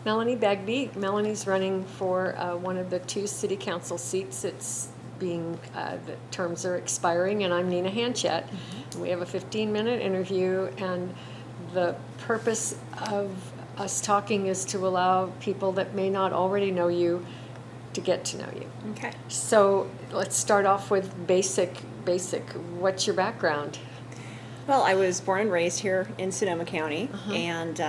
Melanie Bagby. Melanie's running for one of the 2 city council seats. It's being, the terms are expiring, and I'm Nina Hanchett. We have a 15-minute interview, and the purpose of us talking is to allow people that may not already know you to get to know you. Okay. So let's start off with basic. What's your background? Well, I was born and raised here in Sonoma County, and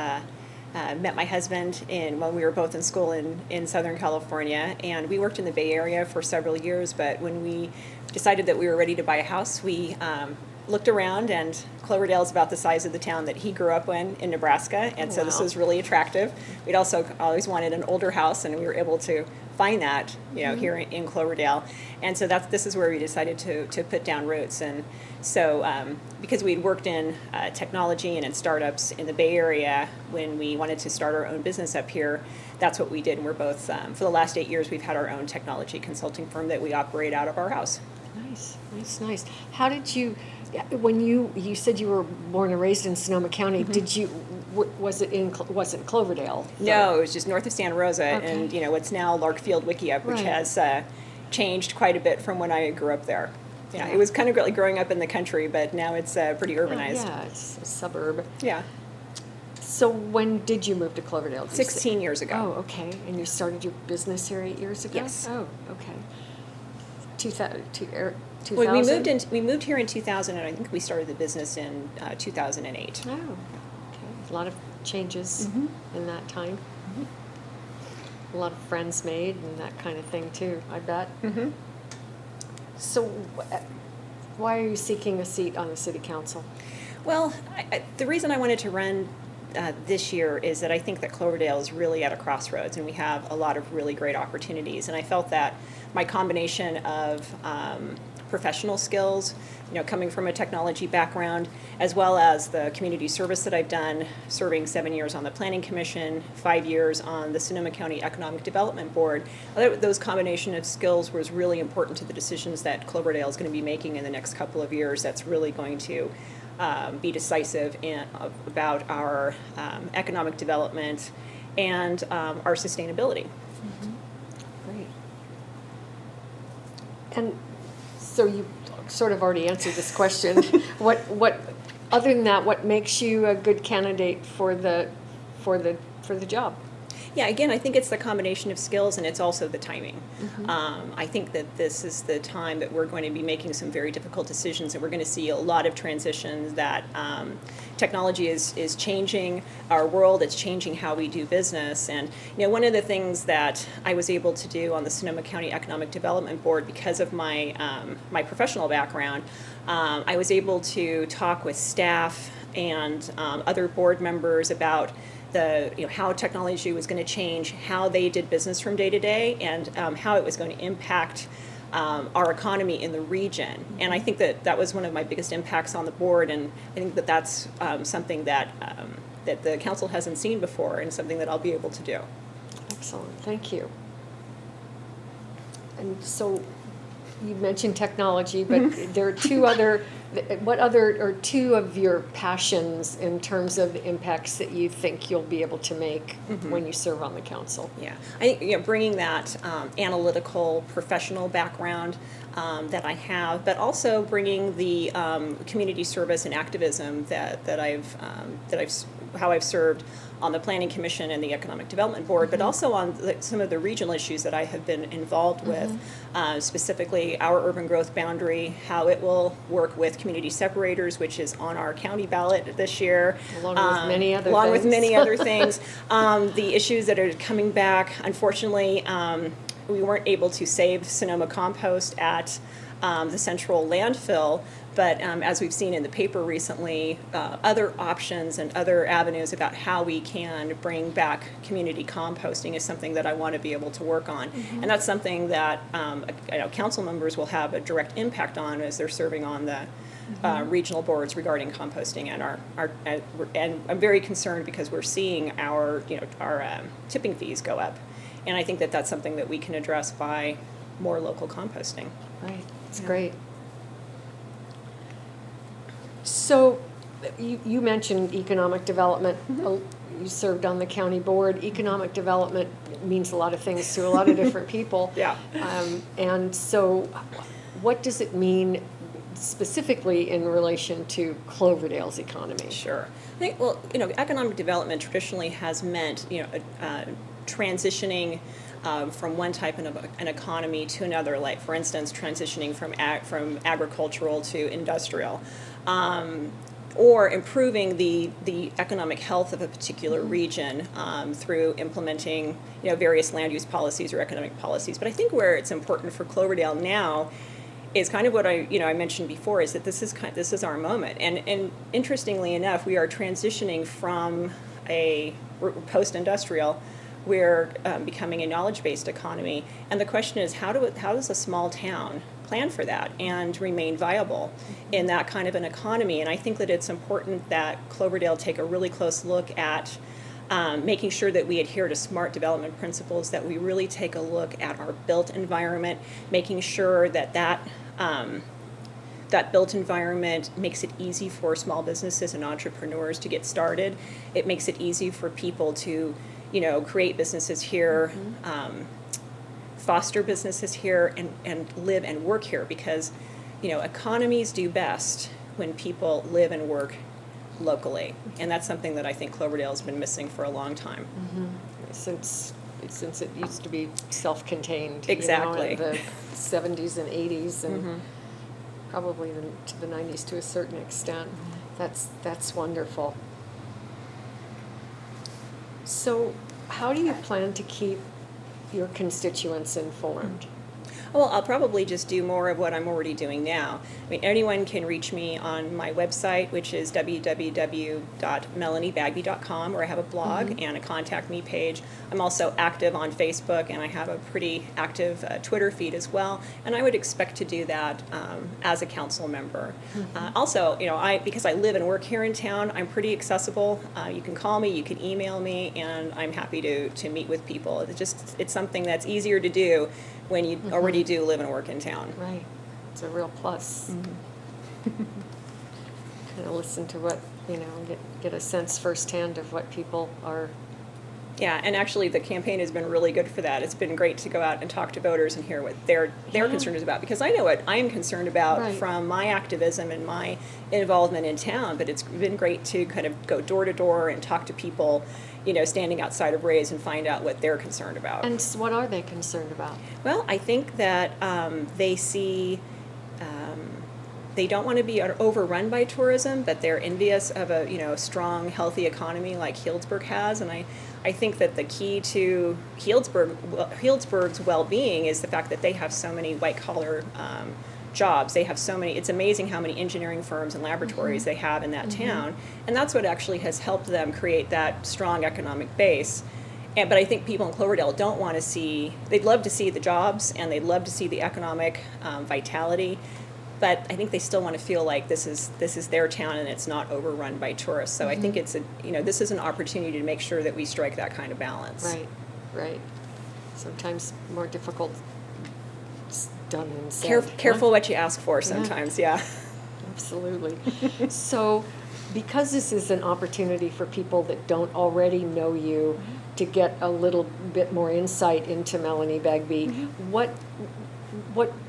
met my husband when we were both in school in Southern California, and we worked in the Bay Area for several years. But when we decided that we were ready to buy a house, we looked around, and Cloverdale is about the size of the town that he grew up in Nebraska, and so this Wow. was really attractive. We'd also always wanted an older house, and we were able to find that, here in Cloverdale, and so this is where we decided to put down roots. And so because we'd worked in technology and in startups in the Bay Area, when we wanted to start our own business up here, that's what we did. And we're both for the last 8 years we've had our own technology consulting firm that we operate out of our house. Nice. How did you, when you said you were born and raised in Sonoma County, did you, was it Cloverdale? No, it was just north of Santa Rosa, Okay. and what's now Larkfield Wickiup, which Right. has changed quite a bit from when I grew up there. Yeah, Yeah. it was kind of like growing up in the country, but now it's pretty urbanized. Yeah, it's a suburb. Yeah, So when did you move to Cloverdale? Did you say? 16 years ago. Oh, okay. And you started your business here 8 years ago? Yes. Oh, okay. 2000? Well, we moved here in 2000, and I think we started the business in 2008. Oh, okay. A lot of changes in that time. A lot of friends made and that kind of thing too, I bet. So why are you seeking a seat on the city council? Well, the reason I wanted to run this year is that I think that Cloverdale is really at a crossroads, and we have a lot of really great opportunities. And I felt that my combination of professional skills, coming from a technology background, as well as the community service that I've done, serving 7 years on the Planning Commission, 5 years on the Sonoma County Economic Development Board, those combination of skills was really important to the decisions that Cloverdale is going to be making in the next couple of years. That's really going to be decisive about our economic development and our sustainability. Great. And so you sort of already answered this question. What other than that, what makes you a good candidate for the job? Yeah, again, I think it's the combination of skills, and it's also the timing. I think that this is the time that we're going to be making some very difficult decisions, and we're going to see a lot of transitions that technology is changing our world. It's changing how we do business. And one of the things that I was able to do on the Sonoma County Economic Development Board, because of my my professional background, I was able to talk with staff and other board members about how technology was going to change how they did business from day to day, and how it was going to impact our economy in the region. And I think that was one of my biggest impacts on the board, and I think that that's something that that the council hasn't seen before, and something that I'll be able to do. Excellent, thank you. And so you mentioned technology, but there are what other are two of your passions in terms of the impacts that you think you'll be able to make when you serve on the council? Yeah, I think bringing that analytical, professional background that I have, but also bringing the community service and activism that I've served on the Planning Commission and the Economic Development Board, but also on some of the regional issues that I have been involved with, specifically our urban growth boundary, how it will work with community separators, which is on our county ballot this year. Along with many other along things. with many other things. The issues that are coming back, unfortunately, we weren't able to save Sonoma compost at the central landfill, but as we've seen in the paper recently, other options and other avenues about how we can bring back community composting is something that I want to be able to work on. And that's something that council members will have a direct impact on as they're serving on the regional boards regarding composting. And I'm very concerned because we're seeing our tipping fees go up. And I think that that's something that we can address by more local composting. Right, that's great. So you mentioned economic development. you served on the county board. Economic development means a lot of things to a lot of different people. Yeah. And so what does it mean specifically in relation to Cloverdale's economy? Sure. I think, well, economic development traditionally has meant, transitioning from one type of an economy to another, like, for instance, transitioning from agricultural to industrial, or improving the economic health of a particular region through implementing, various land use policies or economic policies. But I think where it's important for Cloverdale now is kind of what I mentioned before, is that this is our moment. And interestingly enough, we are transitioning from a post-industrial, we're becoming a knowledge-based economy. And the question is, how does a small town plan for that and remain viable in that kind of an economy? And I think that it's important that Cloverdale take a really close look at making sure that we adhere to smart development principles, that we really take a look at our built environment, making sure that built environment makes it easy for small businesses and entrepreneurs to get started. It makes it easy for people to, create businesses here, foster businesses here, and live and work here, because, economies do best when people live and work locally. And that's something that I think Cloverdale's been missing for a long time. Since it used to be self-contained. Exactly. In the 70s and 80s and probably to the 90s to a certain extent. That's wonderful. So how do you plan to keep your constituents informed? Well, I'll probably just do more of what I'm already doing now. I mean, anyone can reach me on my website, which is www.melaniebagby.com, where I have a blog and a contact me page. I'm also active on Facebook, and I have a pretty active Twitter feed as well. And I would expect to do that as a council member. Also, because I live and work here in town, I'm pretty accessible. You can call me, you can email me, and I'm happy to meet with people. It's something that's easier to do when you already do live and work in town. Right. It's a real plus. Kind of listen to what, get a sense firsthand of what people are. Yeah, and actually the campaign has been really good for that. It's been great to go out and talk to voters and hear what their concern is about, because I know what I am concerned about from my activism and my involvement in town, but it's been great to kind of go door to door and talk to people, standing outside of Ray's, and find out what they're concerned about. And what are they concerned about? Well, I think that they see, they don't want to be overrun by tourism, but they're envious of a strong, healthy economy like Healdsburg has. And I think that the key to Healdsburg's well-being is the fact that they have so many white-collar jobs. They have so many. It's amazing how many engineering firms and laboratories they have in that town, and that's what actually has helped them create that strong economic base. But I think people in Cloverdale don't want to see. They'd love to see the jobs, and they'd love to see the economic vitality. But I think they still want to feel like this is their town and it's not overrun by tourists. So I think it's this is an opportunity to make sure that we strike that kind of balance. Right. Sometimes more difficult done than said. Careful what you ask for sometimes. Yeah. Absolutely. So, because this is an opportunity for people that don't already know you to get a little bit more insight into Melanie Bagby, what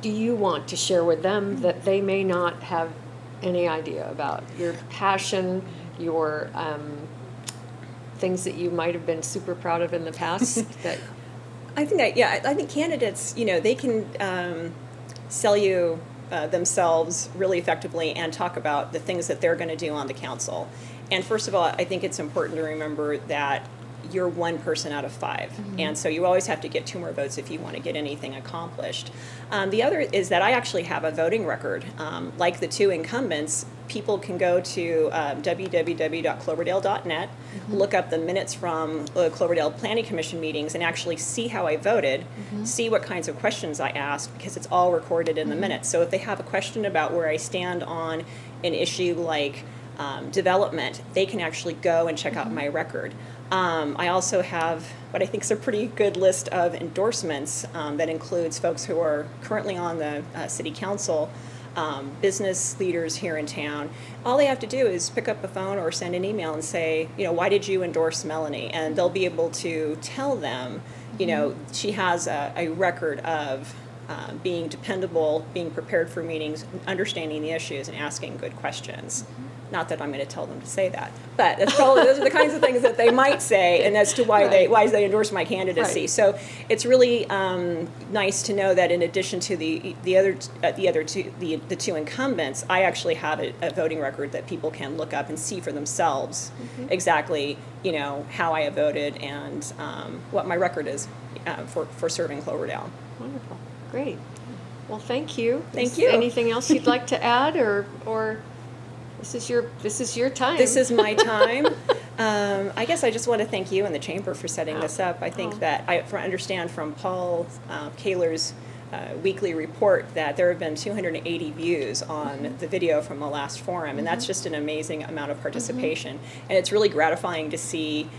do you want to share with them that they may not have any idea about? Your passion, your things that you might have been super proud of in the past? I think candidates, they can sell you themselves really effectively and talk about the things that they're going to do on the council. And first of all, I think it's important to remember that you're one person out of 5. And so you always have to get 2 more votes if you want to get anything accomplished. The other is that I actually have a voting record. Like the 2 incumbents, people can go to www.cloverdale.net, look up the minutes from Cloverdale Planning Commission meetings, and actually see how I voted, see what kinds of questions I asked, because it's all recorded in the minutes. So if they have a question about where I stand on an issue like development, they can actually go and check out my record. I also have what I think is a pretty good list of endorsements that includes folks who are currently on the city council, business leaders here in town, all they have to do is pick up a phone or send an email and say, why did you endorse Melanie? And they'll be able to tell them, she has a record of being dependable, being prepared for meetings, understanding the issues, and asking good questions. Not that I'm going to tell them to say that, but that's probably those are the kinds of things that they might say, and as to why they endorse my candidacy. Right. So it's really nice to know that in addition to the two incumbents, I actually have a voting record that people can look up and see for themselves exactly how I have voted and what my record is for serving Cloverdale. Wonderful. Great. Well, thank you. Thank you. Anything else you'd like to add, or this is your time? This is my time. I guess I just want to thank you and the Chamber for setting this up. I think that I understand from Paul Kaler's weekly report that there have been 280 views on the video from the last forum, and that's just an amazing amount of participation. And it's really gratifying to see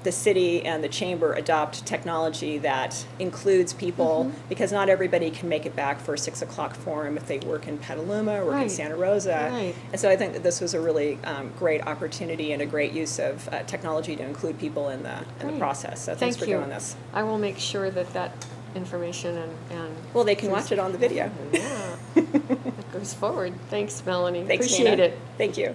the city and the Chamber adopt technology that includes people, because not everybody can make it back for a 6 o'clock forum if they work in Petaluma or work in Santa Rosa. Right. And so I think that this was a really great opportunity and a great use of technology to include people in the process. So thanks for doing this. I will make sure that information and Well, they can watch it on the video. Yeah, that goes forward. Thanks, Melanie. Thanks, Appreciate Nina. it. Thank you.